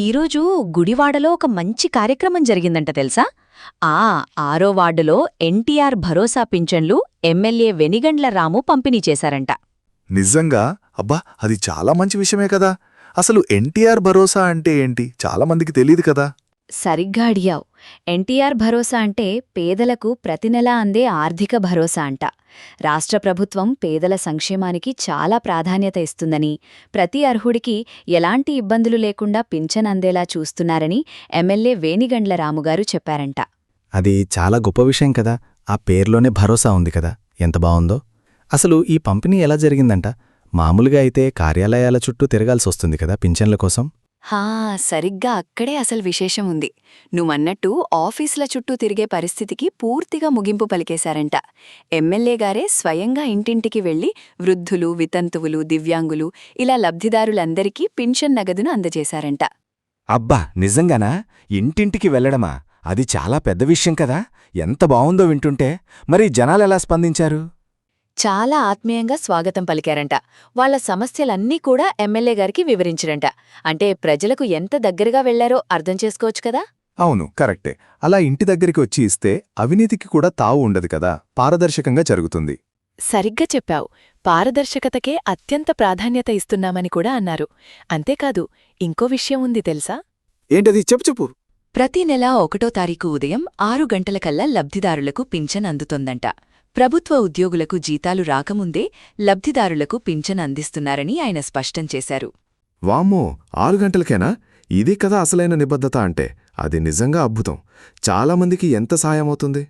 ఈరోజు గుడివాడలో ఒక మంచి కార్యక్రమం జరిగిందంట తెలుసా? 6వ వార్డులో ఎన్టీఆర్ భరోసా పింఛన్లు ఎమ్మెల్యే వెనిగండ్ల రాము పంపిణీ చేశారంట. నిజంగా? అబ్బా, అది చాలా మంచి విషయమే కదా. అసలు ఎన్టీఆర్ భరోసా అంటే ఏంటి? చాలా మందికి తెలీదు కదా. సరిగ్గా అడిగావు. ఎన్టీఆర్ భరోసా అంటే పేదలకు ప్రతి నెలా అందే ఆర్థిక భరోసా అంట. రాష్ట్ర ప్రభుత్వం పేదల సంక్షేమానికి చాలా ప్రాధాన్యత ఇస్తుందని, ప్రతి అర్హుడికి ఎలాంటి ఇబ్బందులు లేకుండా పింఛన్ అందేలా చూస్తున్నారని ఎమ్మెల్యే వేనిగండ్ల రాముగారు చెప్పారంట. అది చాలా గొప్ప విషయం కదా. ఆ పేర్లోనే భరోసా ఉంది కదా. ఎంత బావుందో. అసలు ఈ పంపిణీ ఎలా జరిగిందంట? మామూలుగా అయితే కార్యాలయాల చుట్టూ తిరగాల్సొస్తుంది కదా పింఛన్ల కోసం. సరిగ్గా అక్కడే అసలు విశేషం ఉంది. నువ్వన్నట్టు ఆఫీసుల చుట్టూ తిరిగే పరిస్థితికి పూర్తిగా ముగింపు పలికేశారంట. ఎమ్మెల్యే గారే స్వయంగా ఇంటింటికి వెళ్లి వృద్ధులు, వితంతువులు, దివ్యాంగులు ఇలా లబ్ధిదారులందరికీ పింఛన్ నగదును అందజేశారంట. అబ్బా, నిజంగానా? ఇంటింటికి వెళ్లడమా? అది చాలా పెద్ద విషయం కదా. ఎంత బావుందో వింటుంటే. మరి జనాలెలా స్పందించారు? చాలా ఆత్మీయంగా స్వాగతం పలికారంట. వాళ్ల సమస్యలన్నీ కూడా ఎమ్మెల్యే గారికి వివరించారంట. అంటే ప్రజలకు ఎంత దగ్గరగా వెళ్లారో అర్థం చేసుకోవచ్చు కదా. అవును, కరెక్టే. అలా ఇంటి దగ్గరికి వచ్చి ఇస్తే అవినీతికి కూడా తావు ఉండదు కదా. పారదర్శకంగా జరుగుతుంది. సరిగ్గా చెప్పావు. పారదర్శకతకే అత్యంత ప్రాధాన్యత ఇస్తున్నామని కూడా అన్నారు. అంతేకాదు, ఇంకో విషయం ఉంది తెలుసా? ఏంటది? చెప్పు. ప్రతి నెలా 1వ తారీఖు ఉదయం 6 గంటలకల్లా లబ్ధిదారులకు పింఛన్ అందుతుందంట. ప్రభుత్వ ఉద్యోగులకు జీతాలు రాకముందే లబ్ధిదారులకు పింఛన్ అందిస్తున్నారని ఆయన స్పష్టం చేశారు. వామ్మో, 6 గంటలకేనా? ఇదే కదా అసలైన నిబద్ధత అంటే. అది నిజంగా అద్భుతం. చాలామందికి ఎంత సాయమవుతుంది.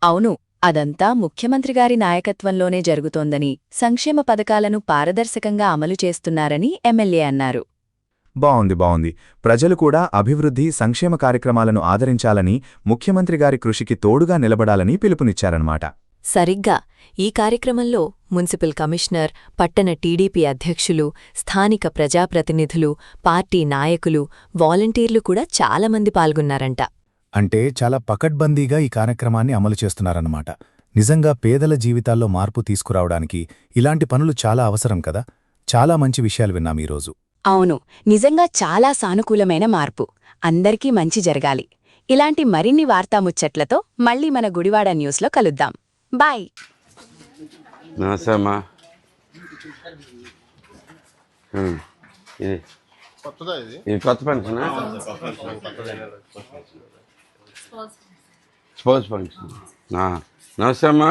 అవును, అదంతా ముఖ్యమంత్రిగారి నాయకత్వంలోనే జరుగుతోందని, సంక్షేమ పథకాలను పారదర్శకంగా అమలు చేస్తున్నారని ఎమ్మెల్యే అన్నారు. బావుంది. ప్రజలు కూడా అభివృద్ధి, సంక్షేమ కార్యక్రమాలను ఆదరించాలని, ముఖ్యమంత్రిగారి కృషికి తోడుగా నిలబడాలని పిలుపునిచ్చారన్నమాట. సరిగ్గా ఈ కార్యక్రమంలో మున్సిపల్ కమిషనర్, పట్టణ టీడీపీ అధ్యక్షులు, స్థానిక ప్రజాప్రతినిధులు, పార్టీ నాయకులు, వాలంటీర్లు కూడా చాలామంది పాల్గొన్నారంట. అంటే చాలా పకడ్బందీగా ఈ కార్యక్రమాన్ని అమలు చేస్తున్నారన్నమాట. నిజంగా పేదల జీవితాల్లో మార్పు తీసుకురావడానికి ఇలాంటి పనులు చాలా అవసరం కదా. చాలా మంచి విషయాలు విన్నాం ఈరోజు. అవును, నిజంగా చాలా సానుకూలమైన మార్పు. అందరికీ మంచి జరగాలి. ఇలాంటి మరిన్ని వార్తాముచ్చట్లతో మళ్ళీ మన గుడివాడ న్యూస్లో కలుద్దాం. బాయ్. నమస్తే అమ్మా. ఇది కొత్త పెన్షన్, స్పోర్ట్స్ ఫంక్షన్. నమస్తే అమ్మా.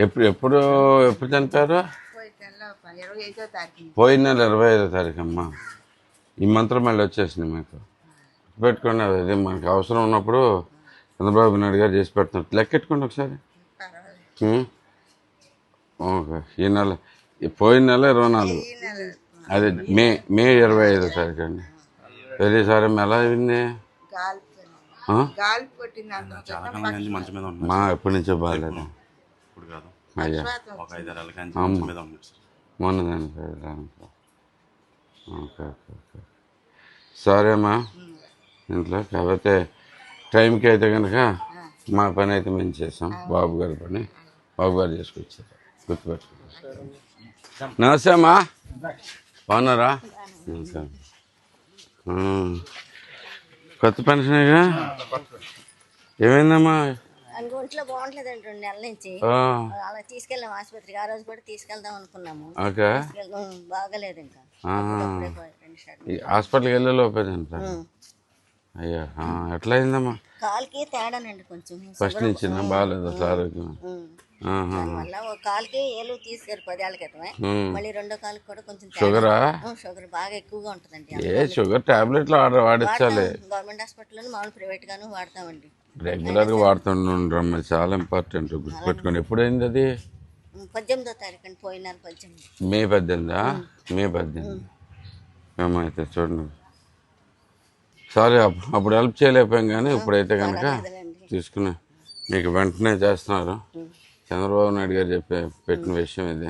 ఎప్పుడు చనిపోయారు? పోయిన నెల 25వ తారీఖు అమ్మా. ఈ మంత్రం మళ్ళీ వచ్చేసింది. మీకు పెట్టుకోండి. అదే మనకు అవసరం ఉన్నప్పుడు చంద్రబాబు నాయుడు గారు చేసి పెడుతున్నారు. లెక్కెట్టుకోండి ఒకసారి. ఓకే. ఈ నెల, పోయిన నెల 24, అదే మే 25వ తారీఖు అండి. ప్రతిసారి ఎలా అయింది? మా ఎప్పటి నుంచో బాగాలేదు. అయ్యా, మొన్నదాన్ని. ఓకే. సరే అమ్మా. ఇంట్లో కాకపోతే టైంకి అయితే కనుక మా పని అయితే మేము చేసాం. బాబు గారి పని బాబు గారు చేసుకొచ్చారు. గుర్తుపెట్టుకున్నాం. నమస్తే అమ్మా. బాగున్నారా? కొత్త పెన్షన్గా ఏమైందమ్మా? ఒంట్లో బాగుంటలేదండి 2 నెలల నుంచి. అలా తీసుకెళ్ళాము ఆసుపత్రికి. ఆ రోజు కూడా తీసుకెళ్దాం అనుకున్నాము. బాగలేదు. ఇంకా హాస్పిటల్కి వెళ్ళే లోపేదంట. అయ్యా, ఎట్లా అయిందమ్మా? కాలుకి తేడానండి కొంచెం. ఫస్ట్ నుంచి బాగాలేదు అసలు ఆరోగ్యం. వల్ల ఒక కాలుకి ఏలు తీసుకెళ్ళి 10 ఏళ్ల క్రితమే. మళ్ళీ రెండో కాలుకి కూడా కొంచెం షుగరా? షుగర్ బాగా ఎక్కువగా ఉంటుందండి. షుగర్ టాబ్లెట్లు వాడించాలి. గవర్నమెంట్ హాస్పిటల్లో మామూలు ప్రైవేట్ గాను వాడతామండి. రెగ్యులర్గా వాడుతుండ్రమ్మ. చాలా ఇంపార్టెంట్, గుర్తుపెట్టుకోండి. ఎప్పుడైంది అది? 18వ తారీఖు అండి. పోయిన 18. మే 18. మే 18 మేమైతే చూడండి. సారీ, అప్పుడు హెల్ప్ చేయలేకపోయాం. కానీ ఇప్పుడైతే కనుక తీసుకుని మీకు వెంటనే చేస్తున్నారు. చంద్రబాబు నాయుడు గారు పెట్టిన విషయం ఇది.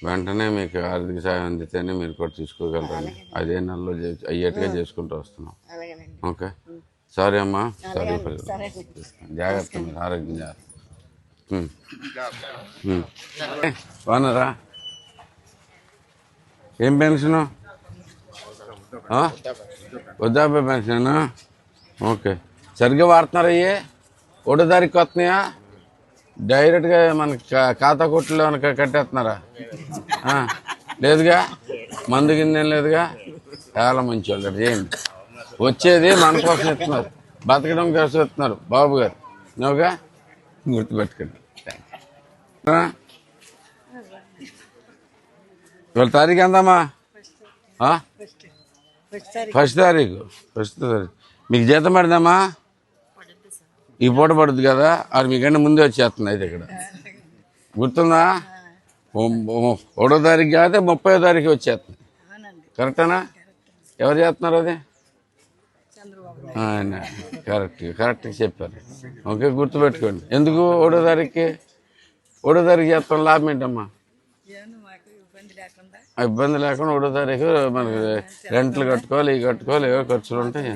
వెంటనే మీకు ఆర్థిక సాయం అందితేనే మీరు కూడా తీసుకోగలరని అదే నెలలో అయ్యేట్టుగా చేసుకుంటూ వస్తున్నాం. ఓకే. సారీ అమ్మా. సారీ. జాగ్రత్త, మీరు ఆరోగ్యం జాగ్రత్త. బాగున్నారా? ఏం పెన్షను? వృద్ధాప్య పెన్షన్ ఓకే. సరిగ్గా వాడుతున్నారా అయ్యి? ఒకటో తారీఖు వస్తున్నాయా? డైరెక్ట్గా మనకి ఖాతా కొట్టులో కట్టేస్తున్నారా? లేదుగా, మందు కిందేం లేదుగా. చాలా మంచి వాళ్ళు చేయండి. వచ్చేది మన కోసం ఇస్తున్నారు, బతకడం కోసం ఇస్తున్నారు బాబు గారు. నువ్వుగా గుర్తుపెట్టుకోండి. ఇవాళ తారీఖు ఎంతమ్మా? ఫస్ట్ తారీఖు. మీకు జీతం పడిందమ్మా? ఈ పూట పడుద్ది కదా, అది మీకంటే ముందే వచ్చేస్తుంది. అయితే ఇక్కడ గుర్తుందా? 1వ తారీఖు కాదే 30వ తారీఖు వచ్చేస్తుంది. కరెక్టేనా? ఎవరు చేస్తున్నారు అది? ఆయన కరెక్ట్గా చెప్పారు. ఓకే, గుర్తుపెట్టుకోండి. ఎందుకు 1వ తారీఖుకి? 1వ తారీఖు చేస్తాం లాభం ఏంటమ్మా? ఇబ్బంది లేకుండా 1వ తారీఖు మనకి రెంట్లు కట్టుకోవాలి, ఇవి కట్టుకోవాలి, ఏవో ఖర్చులు ఉంటాయి.